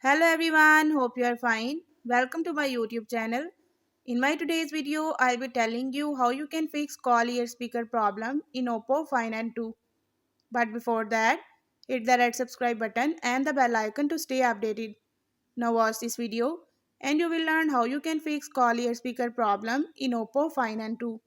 Hello everyone, hope you are fine. Welcome to my YouTube channel. In my today's video, I'll be telling you how you can fix call ear speaker problem in Oppo Find 2. But before that, hit the red subscribe button and the bell icon to stay updated. Now watch this video and you will learn how you can fix call ear speaker problem in Oppo Find 2.